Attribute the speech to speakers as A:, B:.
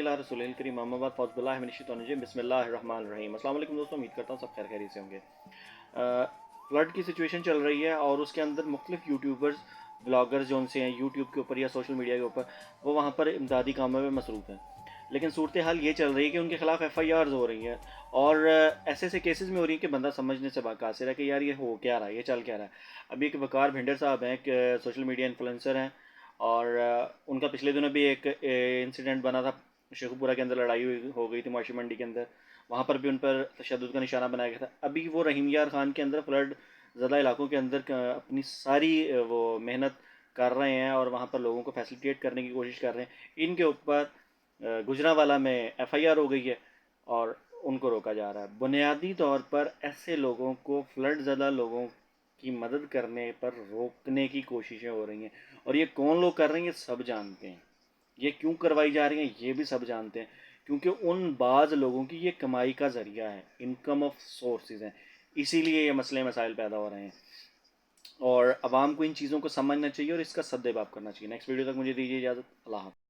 A: علی رسول الکریم اما بعد فاعوذ باللہ من الشیطان الرجیم بسم اللہ الرحمن الرحیم. السلام علیکم دوستوں، امید کرتا ہوں سب خیر خیریت سے ہوں گے. فلڈ کی سچویشن چل رہی ہے اور اس کے اندر مختلف یوٹیوبرز بلاگرز جو ان سے ہیں یوٹیوب کے اوپر یا سوشل میڈیا کے اوپر، وہ وہاں پر امدادی کاموں میں مصروف ہیں. لیکن صورتحال یہ چل رہی ہے کہ ان کے خلاف ایف آئی آرز ہو رہی ہیں اور ایسے ایسے کیسز میں ہو رہی ہیں کہ بندہ سمجھنے سے قاصر ہے کہ یار یہ ہو کیا رہا ہے، یہ چل کیا رہا ہے. ابھی ایک وقار بھنڈر صاحب ہیں، ایک سوشل میڈیا انفلوئنسر ہیں، اور ان کا پچھلے دنوں بھی ایک انسیڈنٹ بنا تھا. شیخو پورہ کے اندر لڑائی ہو گئی تھی معاشی منڈی کے اندر، وہاں پر بھی ان پر تشدد کا نشانہ بنایا گیا تھا. ابھی وہ رحیم یار خان کے اندر فلڈ زدہ علاقوں کے اندر اپنی ساری وہ محنت کر رہے ہیں اور وہاں پر لوگوں کو فیسیلیٹیٹ کرنے کی کوشش کر رہے ہیں. ان کے اوپر گجرانوالہ میں ایف آئی آر ہو گئی ہے اور ان کو روکا جا رہا ہے. بنیادی طور پر ایسے لوگوں کو، فلڈ زدہ لوگوں کی مدد کرنے پر روکنے کی کوششیں ہو رہی ہیں، اور یہ کون لوگ کر رہے ہیں یہ سب جانتے ہیں. یہ کیوں کروائی جا رہی ہیں یہ بھی سب جانتے ہیں، کیونکہ ان بعض لوگوں کی یہ کمائی کا ذریعہ ہے، انکم آف سورسز ہیں، اسی لیے یہ مسئلے مسائل پیدا ہو رہے ہیں. اور عوام کو ان چیزوں کو سمجھنا چاہیے اور اس کا سد باب کرنا چاہیے. نیکسٹ ویڈیو تک مجھے دیجیے اجازت. اللہ حافظ.